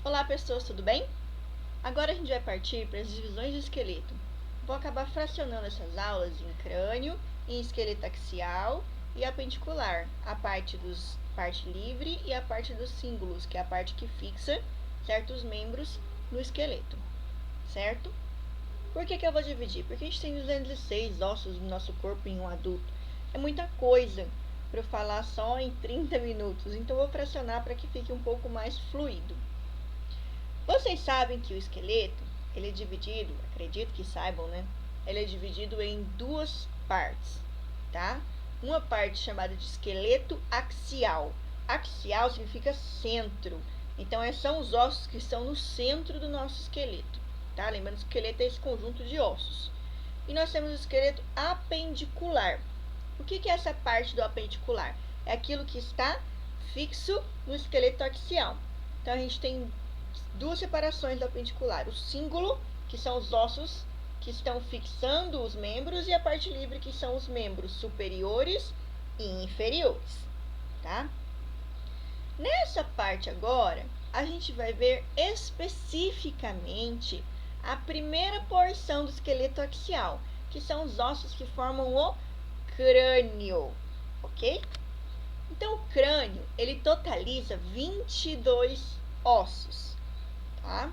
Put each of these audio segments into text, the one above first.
Olá pessoas, tudo bem? Agora a gente vai partir para as divisões do esqueleto. Vou acabar fracionando essas aulas em crânio, em esqueleto axial e apendicular, a parte livre e a parte dos cíngulos, que é a parte que fixa certos membros no esqueleto, certo? Por que eu vou dividir? Porque a gente tem 206 ossos no nosso corpo em um adulto. É muita coisa para eu falar só em 30 minutos, então vou fracionar para que fique um pouco mais fluido. Vocês sabem que o esqueleto, ele é dividido, acredito que saibam, né? Ele é dividido em duas partes, tá? Uma parte chamada de esqueleto axial. Axial significa centro. Então, são os ossos que estão no centro do nosso esqueleto, tá? Lembrando que o esqueleto é esse conjunto de ossos. E nós temos o esqueleto apendicular. O que é essa parte do apendicular? É aquilo que está fixo no esqueleto axial. Então, a gente tem duas separações do apendicular: o cíngulo, que são os ossos que estão fixando os membros, e a parte livre, que são os membros superiores e inferiores, tá? Nessa parte agora, a gente vai ver especificamente a primeira porção do esqueleto axial, que são os ossos que formam o crânio, ok? Então, o crânio, ele totaliza 22 ossos, tá?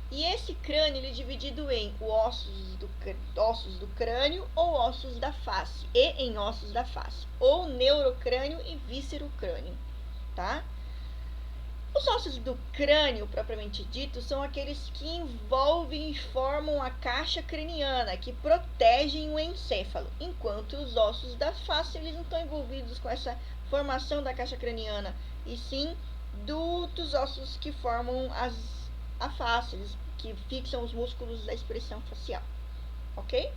E esse crânio, ele é dividido em ossos do crânio ou ossos da face, e em ossos da face, ou neurocrânio e víscerocrânio, tá? Os ossos do crânio, propriamente dito, são aqueles que envolvem e formam a caixa craniana, que protegem o encéfalo, enquanto os ossos da face, eles não estão envolvidos com essa formação da caixa craniana, e sim dos ossos que formam a face, que fixam os músculos da expressão facial, ok?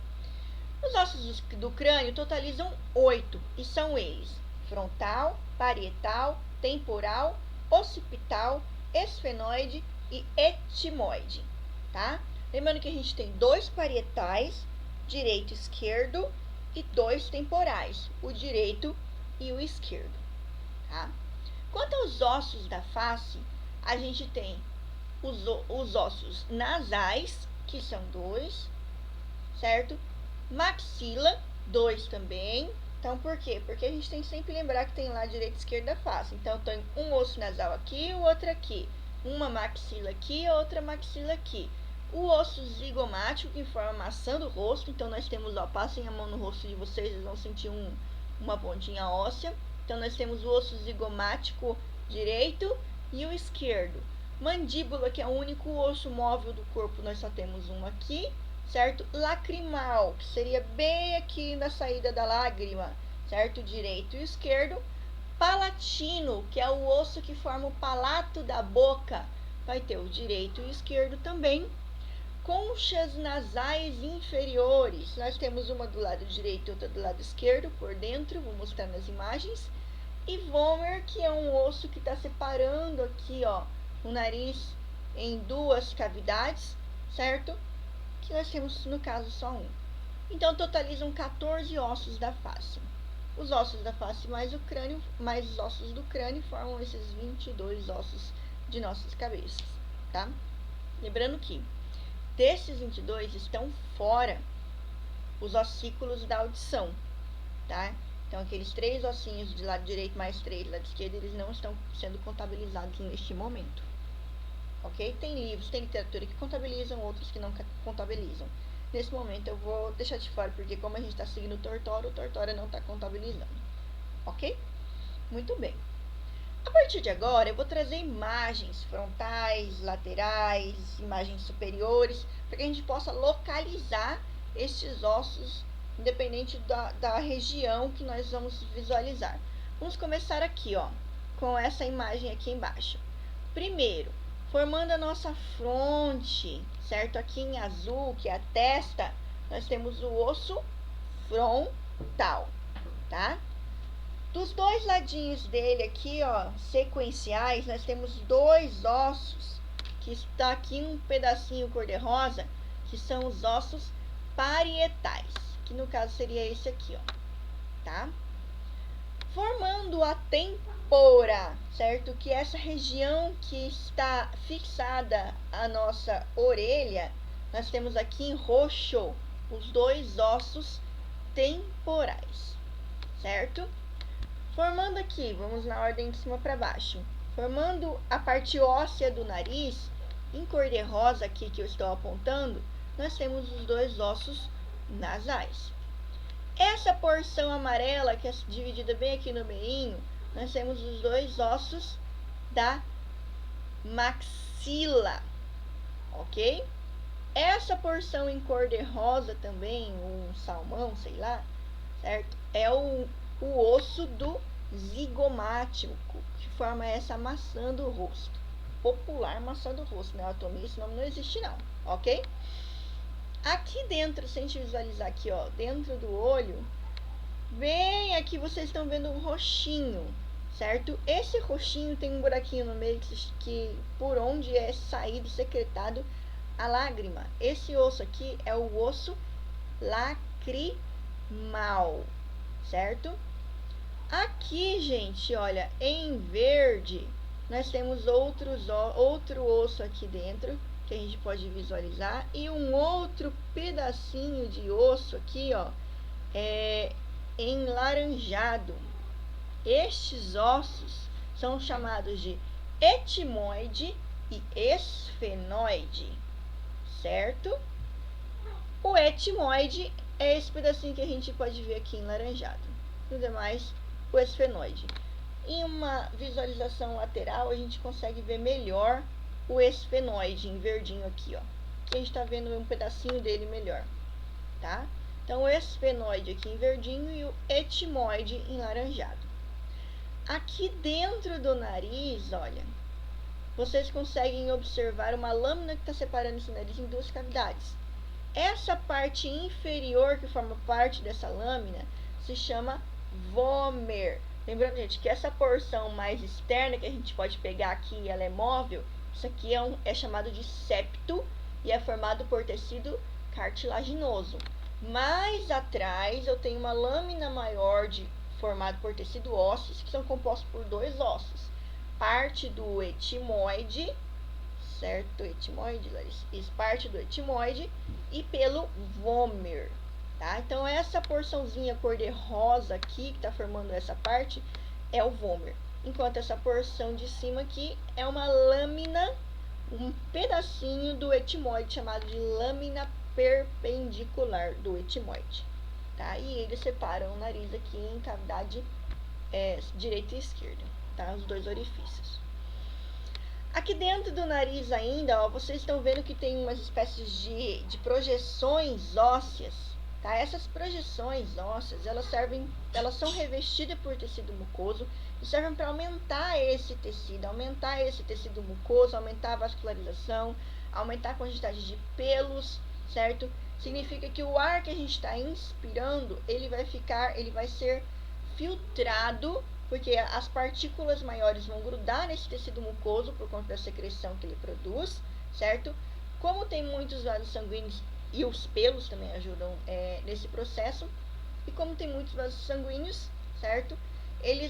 Os ossos do crânio totalizam 8, e são eles: frontal, parietal, temporal, occipital, esfenoide e etimoide, tá? Lembrando que a gente tem 2 parietais, direito e esquerdo, e 2 temporais, o direito e o esquerdo, tá? Quanto aos ossos da face, a gente tem os ossos nasais, que são 2, certo? Maxila, 2 também. Então, por quê? Porque a gente tem que sempre lembrar que tem lá direita e esquerda face. Então, tem um osso nasal aqui e o outro aqui. Uma maxila aqui e outra maxila aqui. O osso zigomático, que forma a maçã do rosto. Então, nós temos, ó, passem a mão no rosto de vocês, vocês vão sentir uma pontinha óssea. Então, nós temos o osso zigomático direito e o esquerdo. Mandíbula, que é o único osso móvel do corpo, nós só temos um aqui, certo? Lacrimal, que seria bem aqui na saída da lágrima, certo? Direito e esquerdo. Palatino, que é o osso que forma o palato da boca, vai ter o direito e o esquerdo também. Conchas nasais inferiores, nós temos uma do lado direito e outra do lado esquerdo, por dentro, vou mostrar nas imagens. E vomer, que é um osso que está separando aqui, ó, o nariz em duas cavidades, certo? Que nós temos, no caso, só um. Então, totalizam 14 ossos da face. Os ossos da face mais o crânio, mais os ossos do crânio, formam esses 22 ossos de nossas cabeças, tá? Lembrando que desses 22 estão fora os ossículos da audição, tá? Então, aqueles 3 ossinhos de lado direito mais 3 do lado esquerdo, eles não estão sendo contabilizados neste momento, ok? Tem livros, tem literatura que contabilizam, outros que não contabilizam. Nesse momento eu vou deixar de fora, porque como a gente está seguindo o Tortora não está contabilizando, ok? Muito bem. A partir de agora, eu vou trazer imagens frontais, laterais, imagens superiores, para que a gente possa localizar estes ossos, independente da região que nós vamos visualizar. Vamos começar aqui, ó, com essa imagem aqui embaixo. Primeiro, formando a nossa fronte, certo? Aqui em azul, que é a testa, nós temos o osso frontal, tá? Dos dois ladinhos dele aqui, ó, sequenciais, nós temos 2 ossos, que está aqui um pedacinho cor-de-rosa, que são os ossos parietais, que no caso seria esse aqui, ó, tá? Formando a têmpora, certo? Que essa região que está fixada à nossa orelha, nós temos aqui em roxo os dois ossos temporais, certo? Formando aqui, vamos na ordem de cima para baixo, formando a parte óssea do nariz, em cor de rosa aqui que eu estou apontando, nós temos os dois ossos nasais. Essa porção amarela, que é dividida bem aqui no meinho, nós temos os dois ossos da maxila, ok? Essa porção em cor de rosa também, um salmão, sei lá, certo? É o osso do zigomático, que forma essa maçã do rosto. Popular maçã do rosto, né? Anatomia, esse nome não existe não, ok? Aqui dentro, se a gente visualizar aqui, ó, dentro do olho, bem aqui vocês estão vendo um roxinho, certo? Esse roxinho tem um buraquinho no meio que por onde é saído, secretado a lágrima. Esse osso aqui é o osso lacrimal, certo? Aqui, gente, olha, em verde, nós temos outro osso aqui dentro, que a gente pode visualizar, e um outro pedacinho de osso aqui, ó, enlaranjado. Estes ossos são chamados de etimoide e esfenoide, certo? O etimoide é esse pedacinho que a gente pode ver aqui enlaranjado. No demais, o esfenoide. Em uma visualização lateral, a gente consegue ver melhor o esfenoide em verdinho aqui, ó. Aqui a gente está vendo um pedacinho dele melhor, tá? Então, o esfenoide aqui em verdinho e o etimoide em laranjado. Aqui dentro do nariz, olha, vocês conseguem observar uma lâmina que está separando esse nariz em duas cavidades. Essa parte inferior, que forma parte dessa lâmina, se chama vômer. Lembrando, gente, que essa porção mais externa que a gente pode pegar aqui e ela é móvel, isso aqui é chamado de septo e é formado por tecido cartilaginoso. Mais atrás eu tenho uma lâmina maior formada por tecido ósseo, que são compostos por dois ossos. Parte do etimoide, certo? Etimoide, Larissa. Isso, parte do etimoide e pelo vômer, tá? Então, essa porçãozinha cor de rosa aqui, que tá formando essa parte, é o vômer. Enquanto essa porção de cima aqui é uma lâmina, um pedacinho do etimoide, chamado de lâmina perpendicular do etimoide, tá? E eles separam o nariz aqui em cavidade direita e esquerda, tá? Os dois orifícios. Aqui dentro do nariz ainda, ó, vocês estão vendo que tem umas espécies de projeções ósseas, tá? Essas projeções ósseas, elas são revestidas por tecido mucoso e servem para aumentar esse tecido mucoso, aumentar a vascularização, aumentar a quantidade de pelos, certo? Significa que o ar que a gente está inspirando, ele vai ser filtrado, porque as partículas maiores vão grudar nesse tecido mucoso por conta da secreção que ele produz, certo? Como tem muitos vasos sanguíneos e os pelos também ajudam nesse processo, e como tem muitos vasos sanguíneos, certo? Ele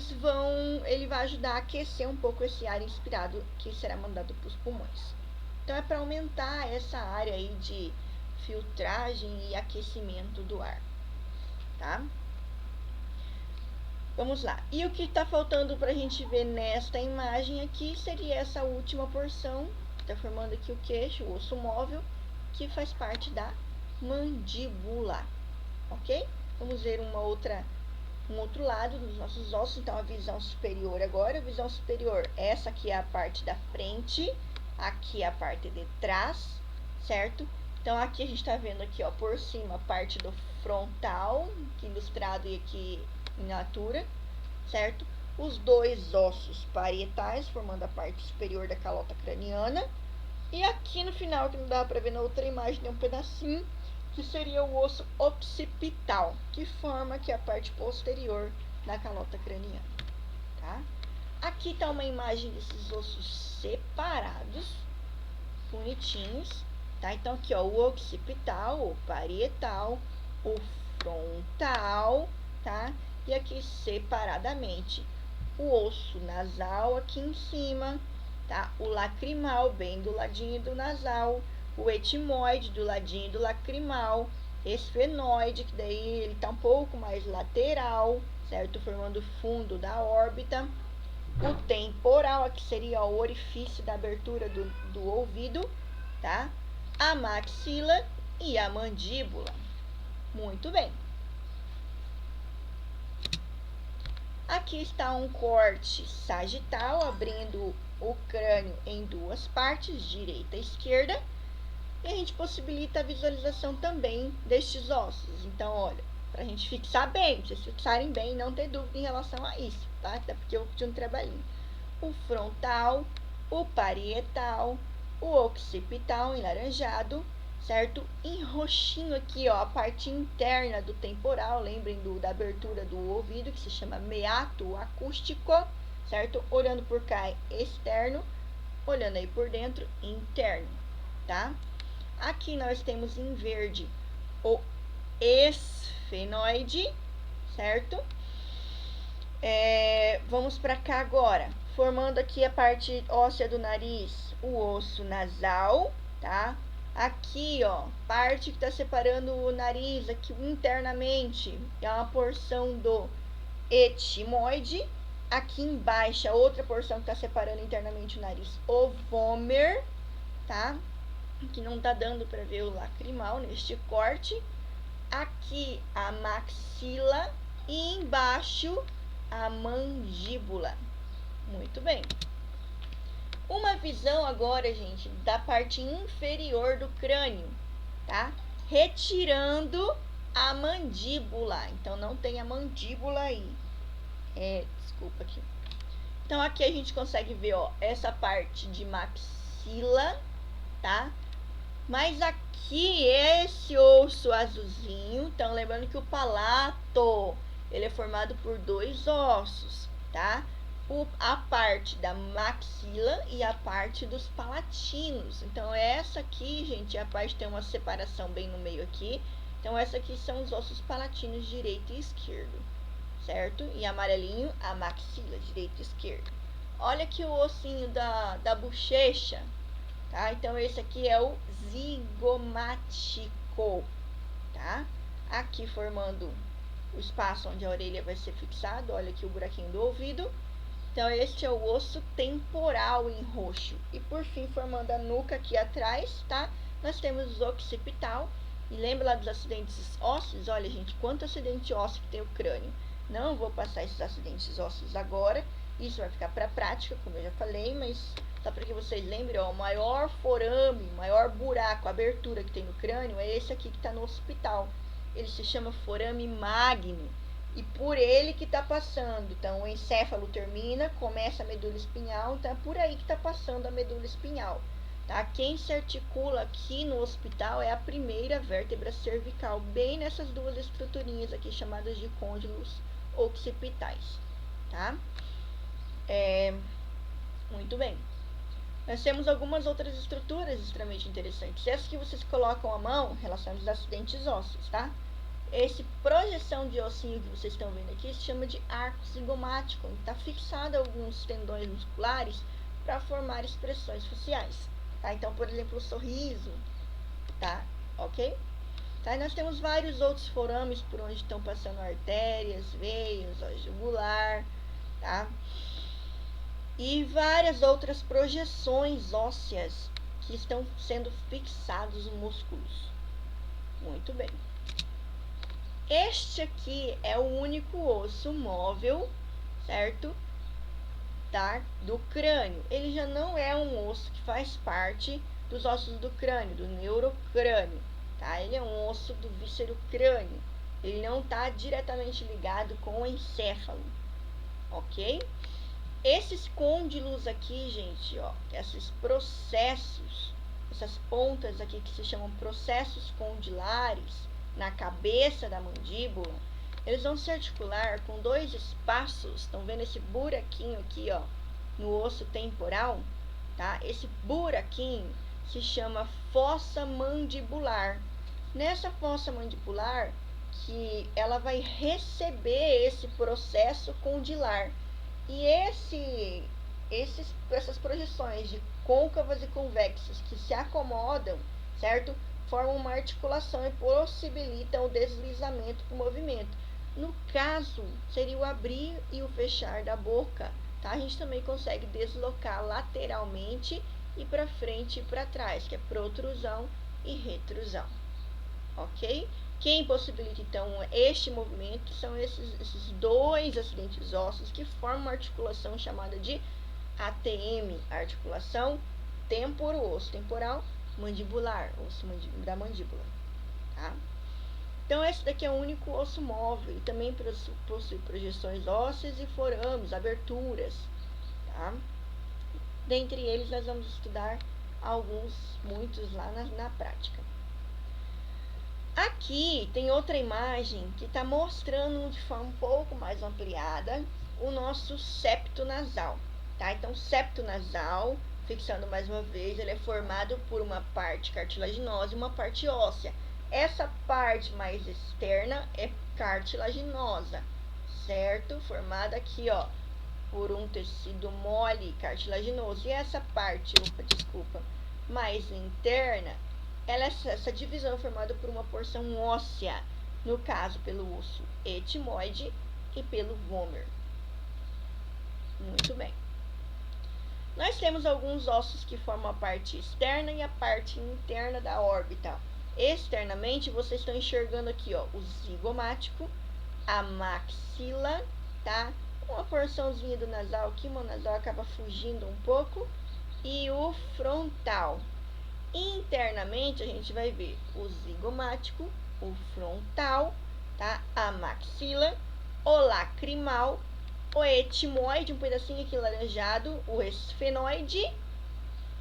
vai ajudar a aquecer um pouco esse ar inspirado que será mandado para os pulmões. Então é para aumentar essa área aí de filtragem e aquecimento do ar, tá? Vamos lá. E o que está faltando para a gente ver nesta imagem aqui seria essa última porção, que está formando aqui o queixo, o osso móvel, que faz parte da mandíbula, ok? Vamos ver um outro lado dos nossos ossos. Então, a visão superior agora. A visão superior, essa aqui é a parte da frente, aqui é a parte de trás, certo? Então, aqui a gente está vendo aqui, ó, por cima, a parte do frontal, aqui ilustrado e aqui em altura, certo? Os dois ossos parietais, formando a parte superior da calota craniana. E aqui no final, que não dá para ver na outra imagem, tem um pedacinho, que seria o osso occipital, que forma aqui a parte posterior da calota craniana, tá? Aqui está uma imagem desses ossos separados, bonitinhos, tá? Então, aqui, ó, o occipital, o parietal, o frontal, tá? E aqui separadamente o osso nasal aqui em cima, tá? O lacrimal bem do ladinho do nasal, o etimoide do ladinho do lacrimal, esfenoide, que daí ele tá um pouco mais lateral, certo? Formando o fundo da órbita. O temporal, aqui seria o orifício da abertura do ouvido, tá? A maxila e a mandíbula. Muito bem. Aqui está um corte sagital, abrindo o crânio em duas partes, direita e esquerda. E a gente possibilita a visualização também destes ossos. Então, olha, para a gente fixar bem, pra vocês fixarem bem e não ter dúvida em relação a isso, tá? Até porque eu vou pedir um trabalhinho. O frontal, o parietal, o occipital em laranjado, certo? Em roxinho aqui, ó, a parte interna do temporal, lembrem da abertura do ouvido, que se chama meato acústico, certo? Olhando por cá, externo, olhando aí por dentro, interno, tá? Aqui nós temos em verde o esfenoide, certo? Vamos para cá agora, formando aqui a parte óssea do nariz, o osso nasal, tá? Aqui, ó, parte que está separando o nariz aqui internamente, é uma porção do etimoide. Aqui embaixo, a outra porção que está separando internamente o nariz, o vômer, tá? Que não tá dando para ver o lacrimal neste corte. Aqui a maxila e embaixo a mandíbula. Muito bem. Uma visão agora, gente, da parte inferior do crânio, tá? Retirando a mandíbula. Então, não tem a mandíbula aí. Desculpa aqui. Então, aqui a gente consegue ver, ó, essa parte de maxila, tá? Mas aqui, esse osso azulzinho, então lembrando que o palato, ele é formado por dois ossos, tá? A parte da maxila e a parte dos palatinos. Então, essa aqui, gente, a parte tem uma separação bem no meio aqui. Então, essa aqui são os ossos palatinos direito e esquerdo, certo? E amarelinho, a maxila, direito e esquerdo. Olha aqui o ossinho da bochecha. Tá? Então, esse aqui é o zigomático, tá? Aqui formando o espaço onde a orelha vai ser fixada, olha aqui o buraquinho do ouvido. Então, este é o osso temporal em roxo. E, por fim, formando a nuca aqui atrás, tá? Nós temos o occipital. E lembra lá dos acidentes ósseos? Olha, gente, quanto acidente ósseo que tem o crânio. Não vou passar esses acidentes ósseos agora. Isso vai ficar para prática, como eu já falei, mas só para que vocês lembrem, ó, o maior forame, o maior buraco, abertura que tem no crânio é esse aqui que está no occipital. Ele se chama forame magno e por ele que está passando. Então, o encéfalo termina, começa a medula espinhal, então é por aí que está passando a medula espinhal. Tá? Quem se articula aqui no occipital é a primeira vértebra cervical, bem nessas duas estruturinhas aqui chamadas de côndilos occipitais. Tá? Muito bem. Nós temos algumas outras estruturas extremamente interessantes. Essas que vocês colocam a mão, relacionadas aos acidentes ósseos, tá? Esse projeção de ossinho que vocês estão vendo aqui se chama de arco zigomático. Está fixado a alguns tendões musculares para formar expressões faciais. Tá? Então, por exemplo, o sorriso, tá? Ok? Tá? E nós temos vários outros forames por onde estão passando artérias, veias, ó, jugular, tá? E várias outras projeções ósseas que estão sendo fixados músculos. Muito bem. Este aqui é o único osso móvel, certo? Tá? Do crânio. Ele já não é um osso que faz parte dos ossos do crânio, do neurocrânio, tá? Ele é um osso do víscero crânio. Ele não está diretamente ligado com o encéfalo, ok? Esses côndilos aqui, gente, ó, esses processos, essas pontas aqui que se chamam processos condilares na cabeça da mandíbula, eles vão se articular com dois espaços. Estão vendo esse buraquinho aqui, ó, no osso temporal, tá? Esse buraquinho se chama fossa mandibular. Nessa fossa mandibular, que ela vai receber esse processo condilar. E essas projeções de côncavas e convexas que se acomodam, certo? Formam uma articulação e possibilitam o deslizamento do movimento. No caso, seria o abrir e o fechar da boca, tá? A gente também consegue deslocar lateralmente e para frente e para trás, que é protrusão e retrusão, ok? Quem possibilita, então, este movimento são esses dois acidentes ósseos que formam uma articulação chamada de ATM, articulação osso temporal, mandibular, osso da mandíbula, tá? Então, esse daqui é o único osso móvel e também possui projeções ósseas e forames, aberturas, tá? Dentre eles, nós vamos estudar muitos lá na prática. Aqui tem outra imagem que está mostrando de forma um pouco mais ampliada o nosso septo nasal, tá? Então, septo nasal, fixando mais uma vez, ele é formado por uma parte cartilaginosa e uma parte óssea. Essa parte mais externa é cartilaginosa, certo? Formada aqui, ó, por um tecido mole cartilaginoso. E essa parte, mais interna, essa divisão é formada por uma porção óssea, no caso pelo osso etimoide e pelo vômer. Muito bem. Nós temos alguns ossos que formam a parte externa e a parte interna da órbita. Externamente, vocês estão enxergando aqui, ó, o zigomático, a maxila, tá? Uma porçãozinha do nasal aqui, o nasal acaba fugindo um pouco, e o frontal. Internamente, a gente vai ver o zigomático, o frontal, tá? A maxila, o lacrimal, o etimoide, um pedacinho aqui laranjado, o esfenoide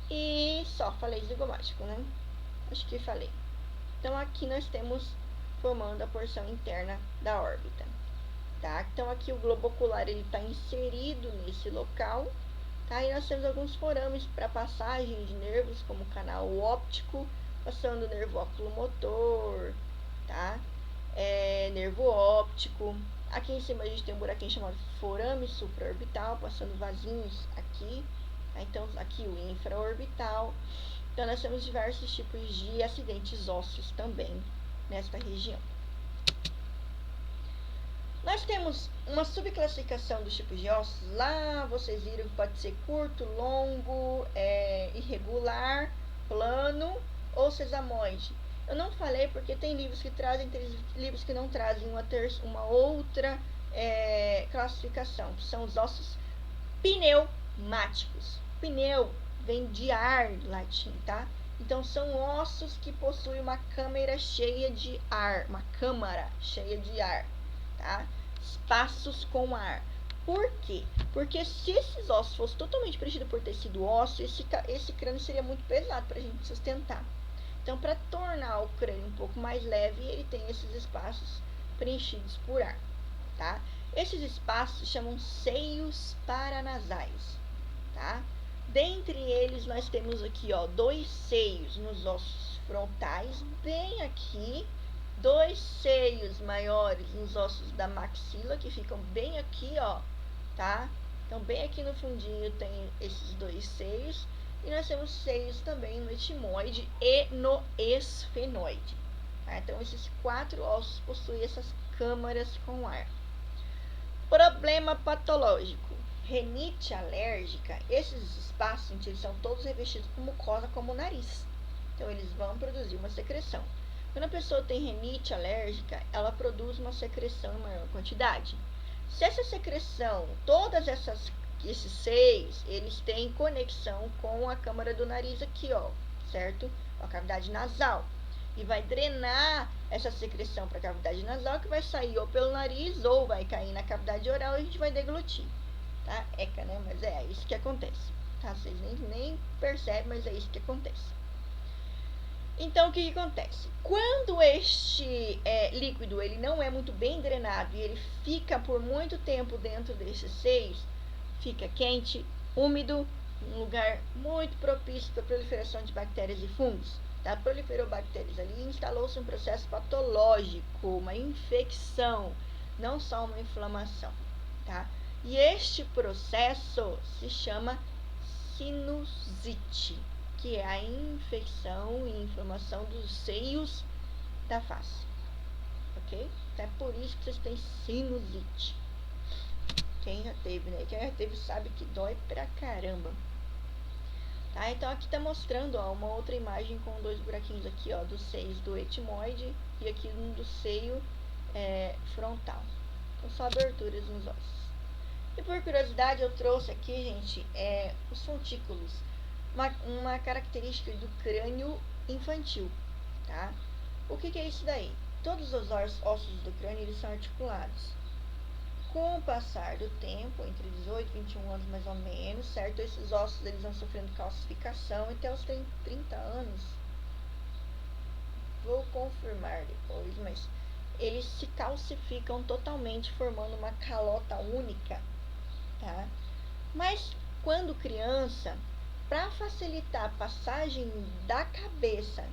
e só falei zigomático, né? Acho que falei. Então, aqui nós temos formando a porção interna da órbita, tá? Então, aqui o globo ocular, ele está inserido nesse local, tá? E nós temos alguns forames para passagem de nervos, como o canal óptico, passando o nervo oculomotor, tá? Nervo óptico. Aqui em cima a gente tem um buraquinho chamado forame supraorbital, passando vasinhos aqui, tá? Então, aqui o infraorbital. Então, nós temos diversos tipos de acidentes ósseos também nesta região. Nós temos uma subclassificação dos tipos de ossos. Lá vocês viram que pode ser curto, longo, irregular, plano ou sesamoide. Eu não falei porque tem livros que trazem, tem livros que não trazem uma outra classificação, que são os ossos pneumáticos. Pneu vem de ar, em latim, tá? Então, são ossos que possuem uma câmara cheia de ar, tá? Espaços com ar. Por quê? Porque se esses ossos fossem totalmente preenchidos por tecido ósseo, esse crânio seria muito pesado para a gente sustentar. Então, para tornar o crânio um pouco mais leve, ele tem esses espaços preenchidos por ar, tá? Esses espaços se chamam seios paranasais, tá? Dentre eles, nós temos aqui, ó, 2 seios nos ossos frontais, bem aqui, 2 seios maiores nos ossos da maxila, que ficam bem aqui, ó, tá? Então, bem aqui no fundinho tem esses 2 seios, e nós temos seios também no etimoide e no esfenoide, tá? Então, esses 4 ossos possuem essas câmaras com ar. Problema patológico. Renite alérgica, esses espaços eles são todos revestidos com mucosa como o nariz. Então, eles vão produzir uma secreção. Quando a pessoa tem renite alérgica, ela produz uma secreção em maior quantidade. Se essa secreção, esses seios, eles têm conexão com a câmara do nariz aqui, ó, certo? A cavidade nasal. E vai drenar essa secreção para a cavidade nasal, que vai sair ou pelo nariz ou vai cair na cavidade oral e a gente vai deglutir, tá? Eca, né? Mas é isso que acontece, tá? Vocês nem percebem, mas é isso que acontece. Então, o que acontece? Quando este líquido ele não é muito bem drenado e ele fica por muito tempo dentro desses seios, fica quente, úmido, um lugar muito propício para a proliferação de bactérias e fungos. Tá? Proliferou bactérias ali e instalou-se um processo patológico, uma infecção, não só uma inflamação. Tá? E este processo se chama sinusite, que é a infecção e inflamação dos seios da face, ok? Então é por isso que vocês têm sinusite. Quem já teve, né? Quem já teve sabe que dói pra caramba. Tá? Então aqui tá mostrando, ó, uma outra imagem com dois buraquinhos aqui, ó, dos seios do etimoide e aqui um do seio frontal. Então só aberturas nos ossos. E por curiosidade eu trouxe aqui, gente, os fontículos, uma característica do crânio infantil, tá? O que é isso daí? Todos os ossos do crânio, eles são articulados. Com o passar do tempo, entre 18 e 21 anos mais ou menos, certo? Esses ossos, eles vão sofrendo calcificação até os 30 anos. Vou confirmar depois, mas eles se calcificam totalmente, formando uma calota única, tá? Mas quando criança, para facilitar a passagem da cabeça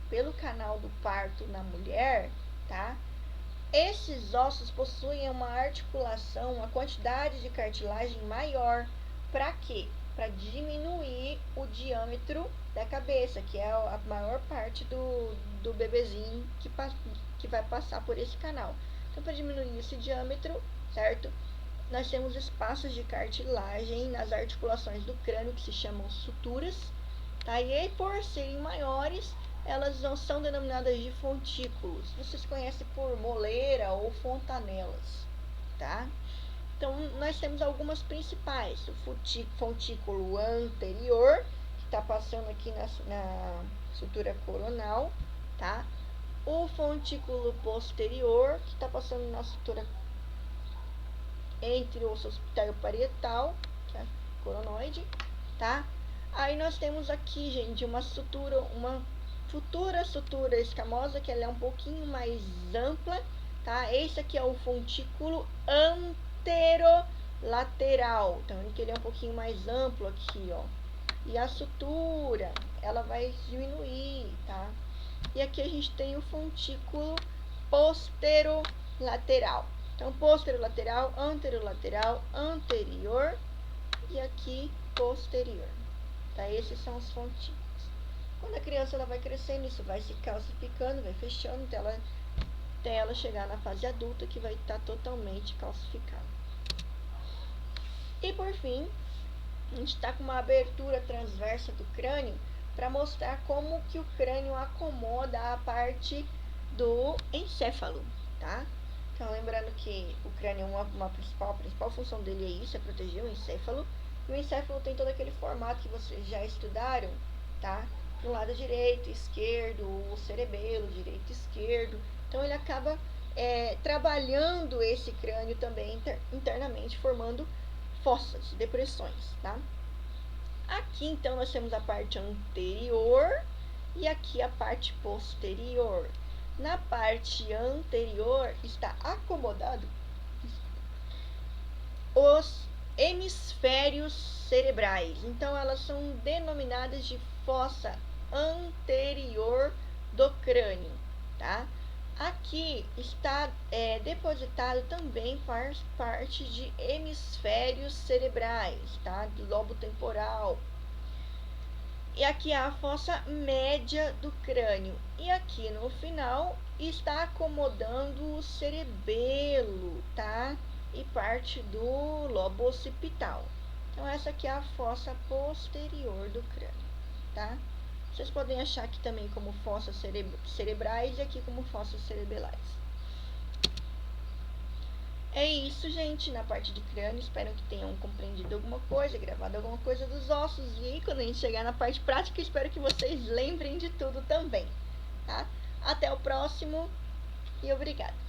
pelo canal do parto na mulher, tá? Esses ossos possuem uma articulação, uma quantidade de cartilagem maior. Para quê? Para diminuir o diâmetro da cabeça, que é a maior parte do bebezinho que vai passar por esse canal. Então, para diminuir esse diâmetro, certo? Nós temos espaços de cartilagem nas articulações do crânio que se chamam suturas, tá? E aí, por serem maiores, elas não são denominadas de fontículos. Vocês conhecem por moleira ou fontanelas, tá? Então, nós temos algumas principais. O fontículo anterior, que está passando aqui na sutura coronal, tá? O fontículo posterior, que está passando na sutura entre o osso occipital parietal, que é a coronoide, tá? Aí nós temos aqui, gente, uma futura sutura escamosa, que ela é um pouquinho mais ampla, tá? Esse aqui é o fontículo anterolateral, então ele é um pouquinho mais amplo aqui, ó. E a sutura, ela vai diminuir, tá? E aqui a gente tem o fontículo posterolateral. Então, posterolateral, anterolateral, anterior e aqui posterior. Tá? Esses são os fontículos. Quando a criança ela vai crescendo, isso vai se calcificando, vai fechando, até ela chegar na fase adulta, que vai estar totalmente calcificada. E por fim, a gente está com uma abertura transversa do crânio para mostrar como que o crânio acomoda a parte do encéfalo, tá? Então, lembrando que o crânio, a principal função dele é isso, é proteger o encéfalo. E o encéfalo tem todo aquele formato que vocês já estudaram, tá? Do lado direito, esquerdo, o cerebelo, direito e esquerdo. Então, ele acaba trabalhando esse crânio também internamente, formando fossas, depressões, tá? Aqui, então, nós temos a parte anterior e aqui a parte posterior. Na parte anterior está acomodado os hemisférios cerebrais. Então, elas são denominadas de fossa anterior do crânio, tá? Aqui está depositado também faz parte de hemisférios cerebrais, tá? Do lobo temporal. E aqui é a fossa média do crânio. E aqui no final está acomodando o cerebelo, tá? E parte do lobo occipital. Então, essa aqui é a fossa posterior do crânio, tá? Vocês podem achar aqui também como fossas cerebrais e aqui como fossas cerebelais. É isso, gente, na parte de crânio. Espero que tenham compreendido alguma coisa, gravado alguma coisa dos ossos. E aí, quando a gente chegar na parte prática, espero que vocês lembrem de tudo também, tá? Até o próximo e obrigada!